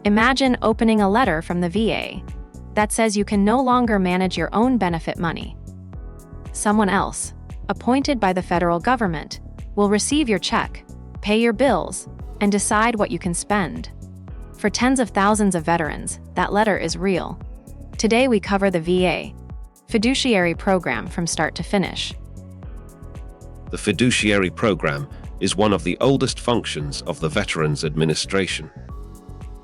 Imagine opening a letter from the VA that says you can no longer manage your own benefit money. Someone else, appointed by the federal government, will receive your check, pay your bills, and decide what you can spend. For tens of thousands of veterans, that letter is real. Today we cover the VA Fiduciary program from start to finish. The Fiduciary program is one of the oldest functions of the Veterans Administration.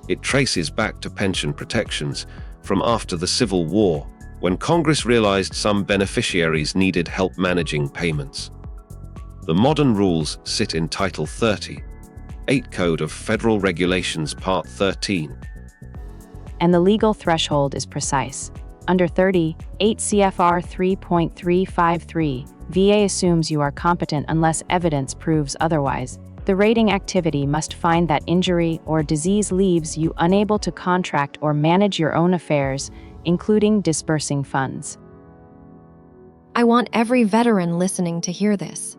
It traces back to pension protections from after the Civil War, when Congress realized some beneficiaries needed help managing payments. The modern rules sit in Title 30, 8 Code of Federal Regulations Part 13. And the legal threshold is precise. Under 30, 8 CFR 3.353, VA assumes you are competent unless evidence proves otherwise. The rating activity must find that injury or disease leaves you unable to contract or manage your own affairs, including disbursing funds. I want every veteran listening to hear this.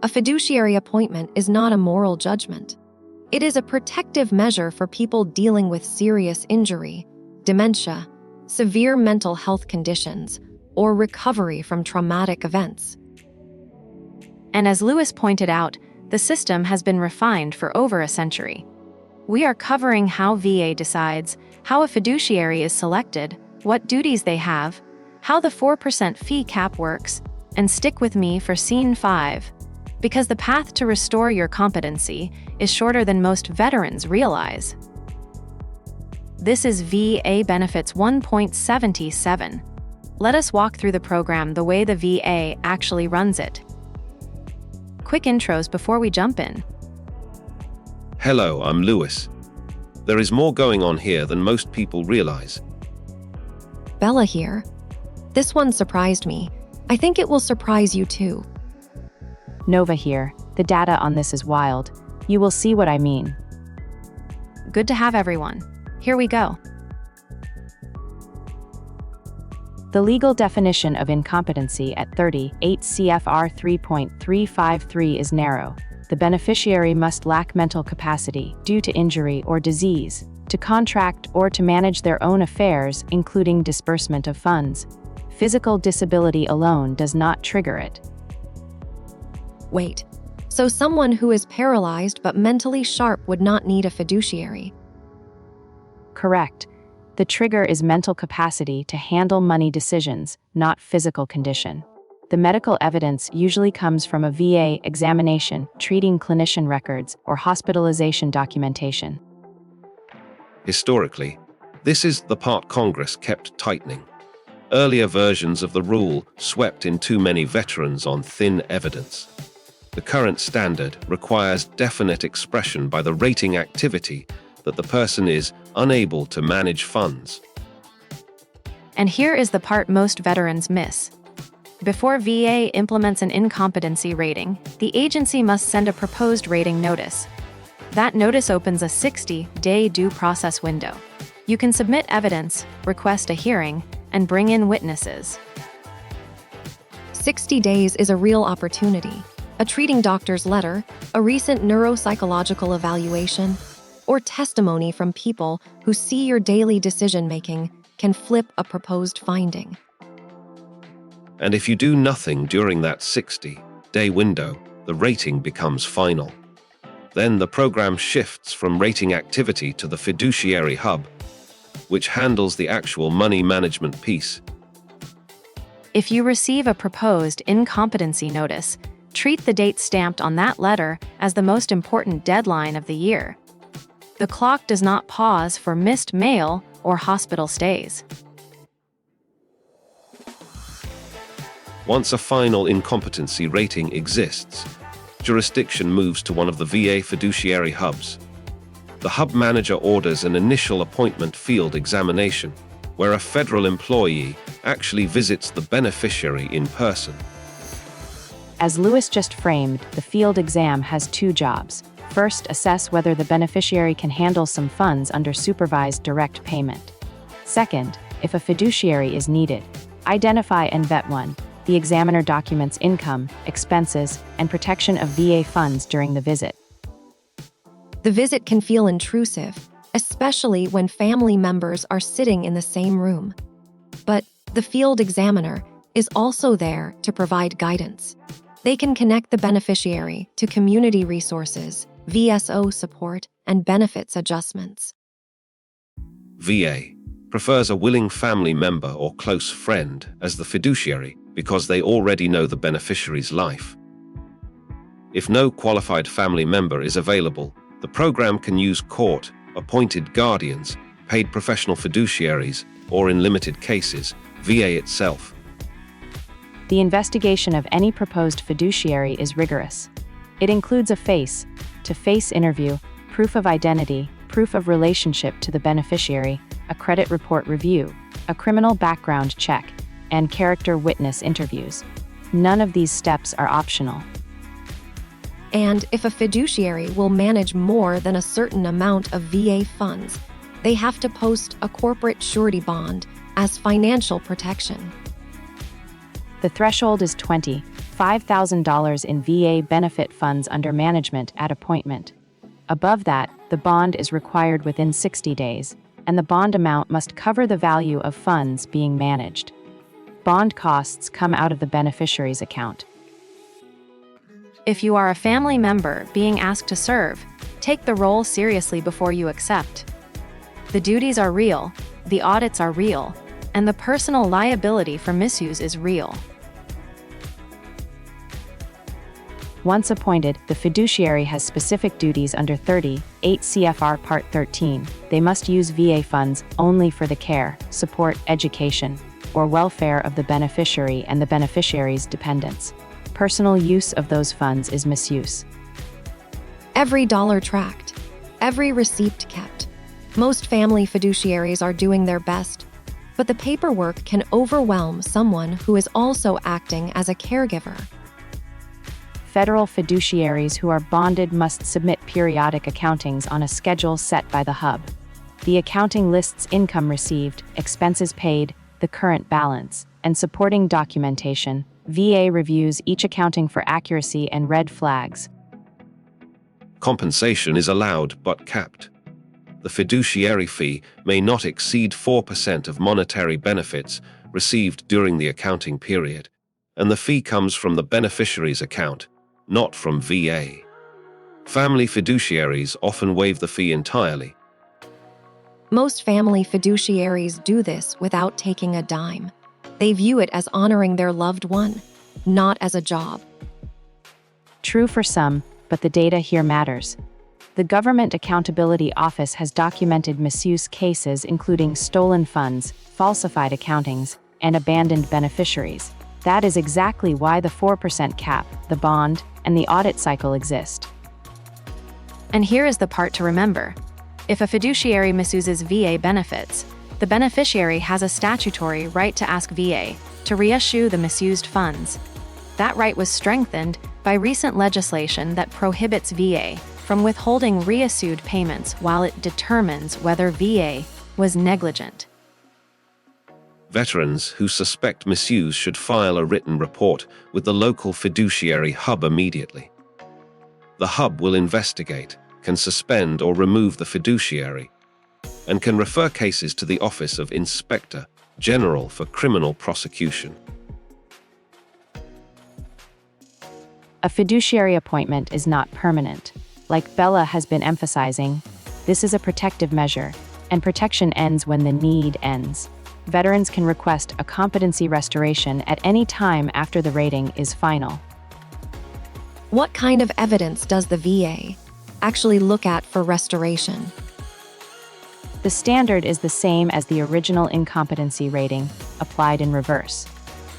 A fiduciary appointment is not a moral judgment. It is a protective measure for people dealing with serious injury, dementia, severe mental health conditions, or recovery from traumatic events. And as Lewis pointed out, the system has been refined for over a century. We are covering how VA decides, how a fiduciary is selected, what duties they have, how the 4% fee cap works, and stick with me for Scene 5, because the path to restore your competency is shorter than most veterans realize. This is VA Benefits 1.77. Let us walk through the program the way the VA actually runs it. Quick intros before we jump in. Hello, I'm Lewis. There is more going on here than most people realize. Bella here. This one surprised me. I think it will surprise you too. Nova here. The data on this is wild. You will see what I mean. Good to have everyone. Here we go. The legal definition of incompetency at 30, 8 CFR 3.353 is narrow. The beneficiary must lack mental capacity due to injury or disease to contract or to manage their own affairs, including disbursement of funds. Physical disability alone does not trigger it. Wait, so someone who is paralyzed but mentally sharp would not need a fiduciary? Correct. The trigger is mental capacity to handle money decisions, not physical condition. The medical evidence usually comes from a VA examination, treating clinician records, or hospitalization documentation. Historically, this is the part Congress kept tightening. Earlier versions of the rule swept in too many veterans on thin evidence. The current standard requires definite expression by the rating activity that the person is unable to manage funds. And here is the part most veterans miss. Before VA implements an incompetency rating, the agency must send a proposed rating notice. That notice opens a 60-day due process window. You can submit evidence, request a hearing, and bring in witnesses. 60 days is a real opportunity. A treating doctor's letter, a recent neuropsychological evaluation, or testimony from people who see your daily decision-making can flip a proposed finding. And if you do nothing during that 60-day window, the rating becomes final. Then the program shifts from rating activity to the Fiduciary Hub, which handles the actual money management piece. If you receive a proposed incompetency notice, treat the date stamped on that letter as the most important deadline of the year. The clock does not pause for missed mail or hospital stays. Once a final incompetency rating exists, jurisdiction moves to one of the VA fiduciary hubs. The hub manager orders an initial appointment field examination, where a federal employee actually visits the beneficiary in person. As Lewis just framed, the field exam has two jobs. First, assess whether the beneficiary can handle some funds under supervised direct payment. Second, if a fiduciary is needed, identify and vet one. The examiner documents income, expenses, and protection of VA funds during the visit. The visit can feel intrusive, especially especially when family members are sitting in the same room. But the field examiner is also there to provide guidance. They can connect the beneficiary to community resources, VSO support, and benefits adjustments. VA prefers a willing family member or close friend as the fiduciary because they already know the beneficiary's life. If no qualified family member is available, the program can use court-appointed guardians, paid professional fiduciaries, or in limited cases, VA itself. The investigation of any proposed fiduciary is rigorous. It includes a face-to-face interview, proof of identity, proof of relationship to the beneficiary, a credit report review, a criminal background check, and character witness interviews. None of these steps are optional. And if a fiduciary will manage more than a certain amount of VA funds, they have to post a corporate surety bond as financial protection. The threshold is $25,000 in VA benefit funds under management at appointment. Above that, the bond is required within 60 days, and the bond amount must cover the value of funds being managed. Bond costs come out of the beneficiary's account. If you are a family member being asked to serve, take the role seriously before you accept. The duties are real, the audits are real, and the personal liability for misuse is real. Once appointed, the fiduciary has specific duties under 38 CFR Part 13. They must use VA funds only for the care, support, education, or welfare of the beneficiary and the beneficiary's dependents. Personal use of those funds is misuse. Every dollar tracked, every receipt kept. Most family fiduciaries are doing their best, but the paperwork can overwhelm someone who is also acting as a caregiver. Federal fiduciaries who are bonded must submit periodic accountings on a schedule set by the hub. The accounting lists income received, expenses paid, the current balance, and supporting documentation. VA reviews each accounting for accuracy and red flags. Compensation is allowed but capped. The fiduciary fee may not exceed 4% of monetary benefits received during the accounting period, and the fee comes from the beneficiary's account, not from VA. Family fiduciaries often waive the fee entirely. Most family fiduciaries do this without taking a dime. They view it as honoring their loved one, not as a job. True for some, but the data here matters. The Government Accountability Office has documented misuse cases including stolen funds, falsified accountings, and abandoned beneficiaries. That is exactly why the 4% cap, the bond, and the audit cycle exist. And here is the part to remember. If a fiduciary misuses VA benefits, the beneficiary has a statutory right to ask VA to reissue the misused funds. That right was strengthened by recent legislation that prohibits VA from withholding reissued payments while it determines whether VA was negligent. Veterans who suspect misuse should file a written report with the local fiduciary hub immediately. The hub will investigate, can suspend or remove the fiduciary, and can refer cases to the Office of Inspector General for criminal prosecution. A fiduciary appointment is not permanent. Like Bella has been emphasizing, this is a protective measure, and protection ends when the need ends. Veterans can request a competency restoration at any time after the rating is final. What kind of evidence does the VA actually look at for restoration? The standard is the same as the original incompetency rating, applied in reverse.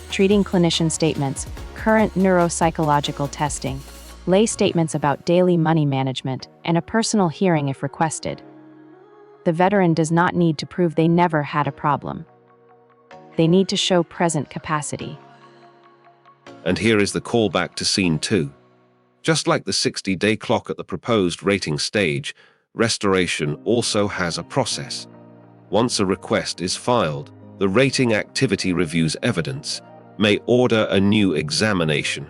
Treating clinician statements, current neuropsychological testing, lay statements about daily money management, and a personal hearing if requested. The veteran does not need to prove they never had a problem. They need to show present capacity. And here is the callback to Scene 2. Just like the 60-day clock at the proposed rating stage, restoration also has a process. Once a request is filed, the rating activity reviews evidence, may order a new examination,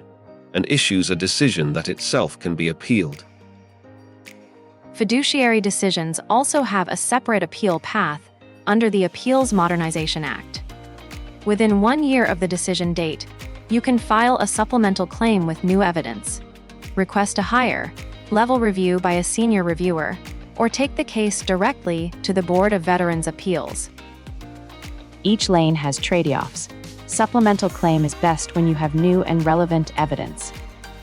and issues a decision that itself can be appealed. Fiduciary decisions also have a separate appeal path under the Appeals Modernization Act. Within 1 year of the decision date, you can file a supplemental claim with new evidence, request a higher level review by a senior reviewer, or take the case directly to the Board of Veterans' Appeals. Each lane has trade-offs. Supplemental claim is best when you have new and relevant evidence.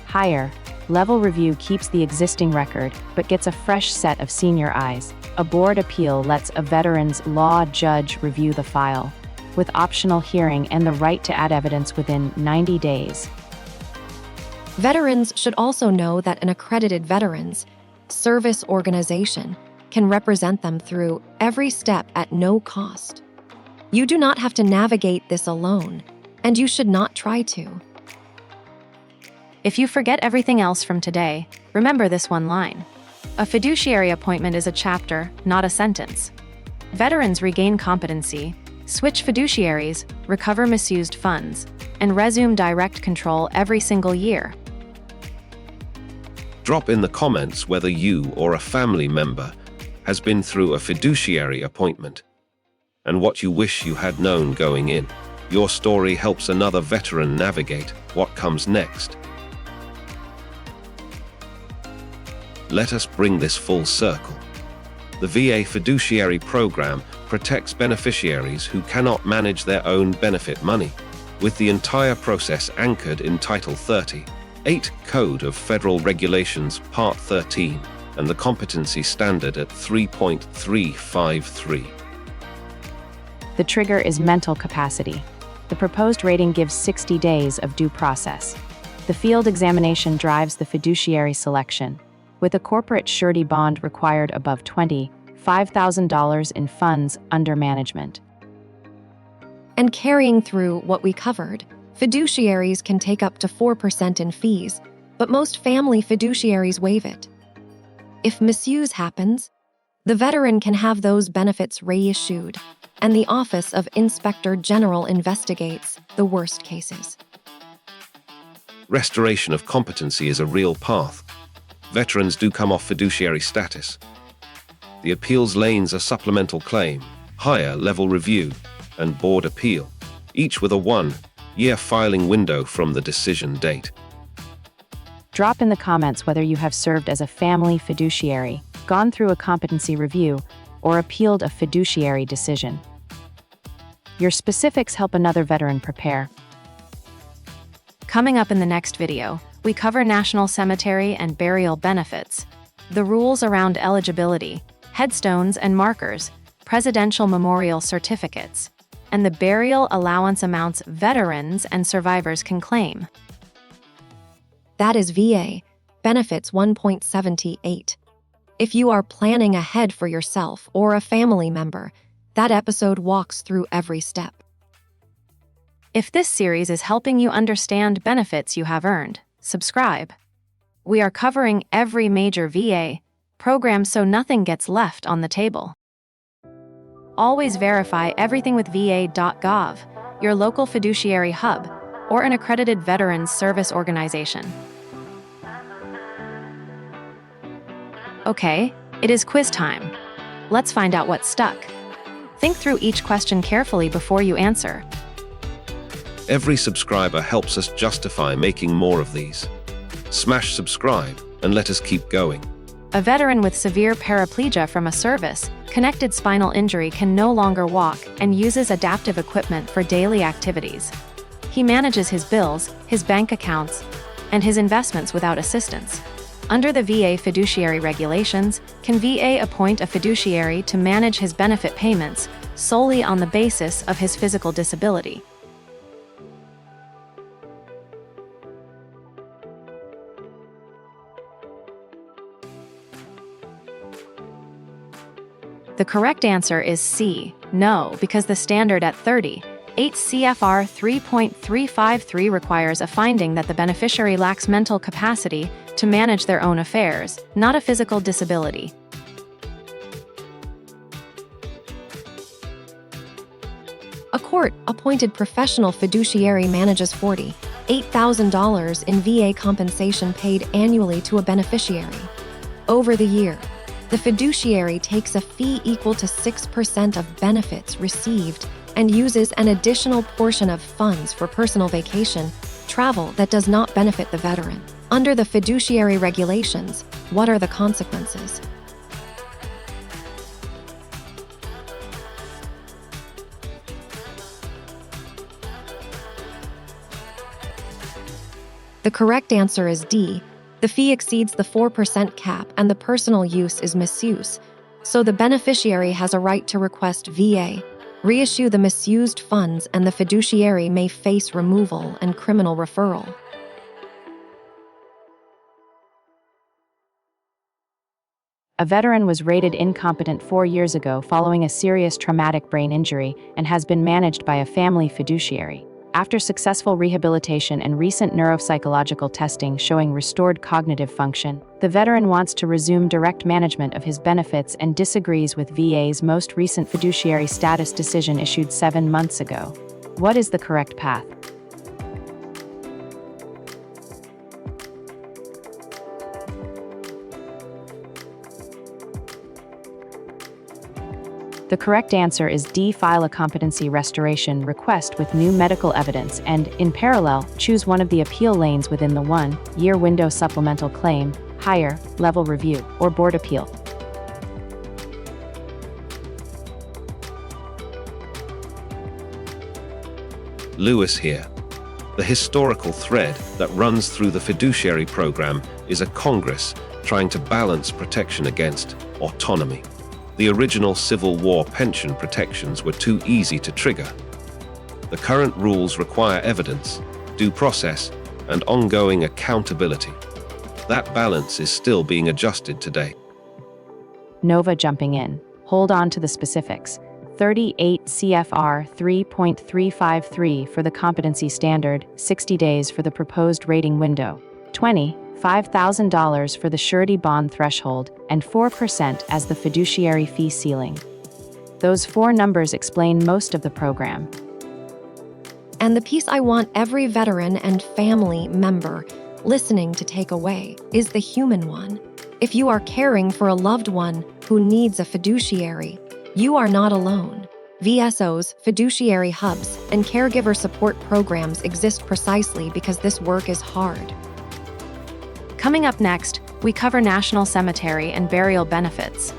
Higher level review keeps the existing record but gets a fresh set of senior eyes. A board appeal lets a veteran's law judge review the file, with optional hearing and the right to add evidence within 90 days. Veterans should also know that an accredited veterans service organization can represent them through every step at no cost. You do not have to navigate this alone, and you should not try to. If you forget everything else from today, remember this one line. A fiduciary appointment is a chapter, not a sentence. Veterans regain competency, switch fiduciaries, recover misused funds, and resume direct control every single year. Drop in the comments whether you or a family member has been through a fiduciary appointment and what you wish you had known going in. Your story helps another veteran navigate what comes next. Let us bring this full circle. The VA Fiduciary Program protects beneficiaries who cannot manage their own benefit money, with the entire process anchored in Title 38 Code of Federal Regulations Part 13 and the Competency Standard at 3.353. The trigger is mental capacity. The proposed rating gives 60 days of due process. The field examination drives the fiduciary selection, with a corporate surety bond required above $25,000 in funds under management. And carrying through what we covered, fiduciaries can take up to 4% in fees, but most family fiduciaries waive it. If misuse happens, the veteran can have those benefits reissued, and the Office of Inspector General investigates the worst cases. Restoration of competency is a real path. Veterans do come off fiduciary status. The appeals lanes are supplemental claim, higher level review, and board appeal, each with a 1-year filing window from the decision date. Drop in the comments whether you have served as a family fiduciary, gone through a competency review, or appealed a fiduciary decision. Your specifics help another veteran prepare. Coming up in the next video, we cover national cemetery and burial benefits, the rules around eligibility, headstones and markers, presidential memorial certificates, and the burial allowance amounts veterans and survivors can claim. That is VA Benefits 1.78. If you are planning ahead for yourself or a family member, that episode walks through every step. If this series is helping you understand benefits you have earned, subscribe. We are covering every major VA program so nothing gets left on the table. Always verify everything with va.gov, your local fiduciary hub, or an accredited veterans service organization. Okay, it is quiz time. Let's find out what's stuck. Think through each question carefully before you answer. Every subscriber helps us justify making more of these. Smash subscribe and let us keep going. A veteran with severe paraplegia from a service-connected spinal injury can no longer walk and uses adaptive equipment for daily activities. He manages his bills, his bank accounts, and his investments without assistance. Under the VA fiduciary regulations, can VA appoint a fiduciary to manage his benefit payments solely on the basis of his physical disability? The correct answer is C, no, because the standard at 38 CFR 3.353 requires a finding that the beneficiary lacks mental capacity to manage their own affairs, not a physical disability. A court-appointed professional fiduciary manages $48,000 in VA compensation paid annually to a beneficiary. Over the year, The fiduciary takes a fee equal to 6% of benefits received and uses an additional portion of funds for personal vacation, travel that does not benefit the veteran. Under the fiduciary regulations, what are the consequences? The correct answer is D. The fee exceeds the 4% cap and the personal use is misuse, so the beneficiary has a right to request VA, reissue the misused funds, and the fiduciary may face removal and criminal referral. A veteran was rated incompetent 4 years ago following a serious traumatic brain injury and has been managed by a family fiduciary. After successful rehabilitation and recent neuropsychological testing showing restored cognitive function, the veteran wants to resume direct management of his benefits and disagrees with VA's most recent fiduciary status decision issued 7 months ago. What is the correct path? The correct answer is D. File a competency restoration request with new medical evidence and, in parallel, choose one of the appeal lanes within the 1-year window: supplemental claim, higher level review, or board appeal. Lewis here. The historical thread that runs through the fiduciary program is a Congress trying to balance protection against autonomy. The original Civil War pension protections were too easy to trigger. The current rules require evidence, due process, and ongoing accountability. That balance is still being adjusted today. Nova jumping in. Hold on to the specifics. 38 CFR 3.353 for the competency standard, 60 days for the proposed rating window, $25,000 for the surety bond threshold, and 4% as the fiduciary fee ceiling. Those 4 numbers explain most of the program. And the piece I want every veteran and family member listening to take away is the human one. If you are caring for a loved one who needs a fiduciary, you are not alone. VSOs, fiduciary hubs, and caregiver support programs exist precisely because this work is hard. Coming up next, we cover national cemetery and burial benefits,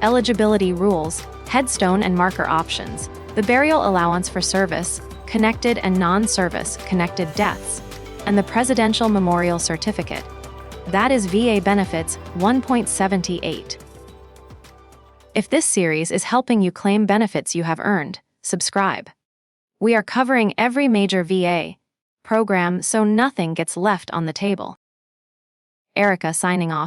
eligibility rules, headstone and marker options, the burial allowance for service-connected and non-service-connected deaths, and the Presidential Memorial Certificate. That is VA Benefits 1.78. If this series is helping you claim benefits you have earned, subscribe. We are covering every major VA program so nothing gets left on the table. Erica signing off.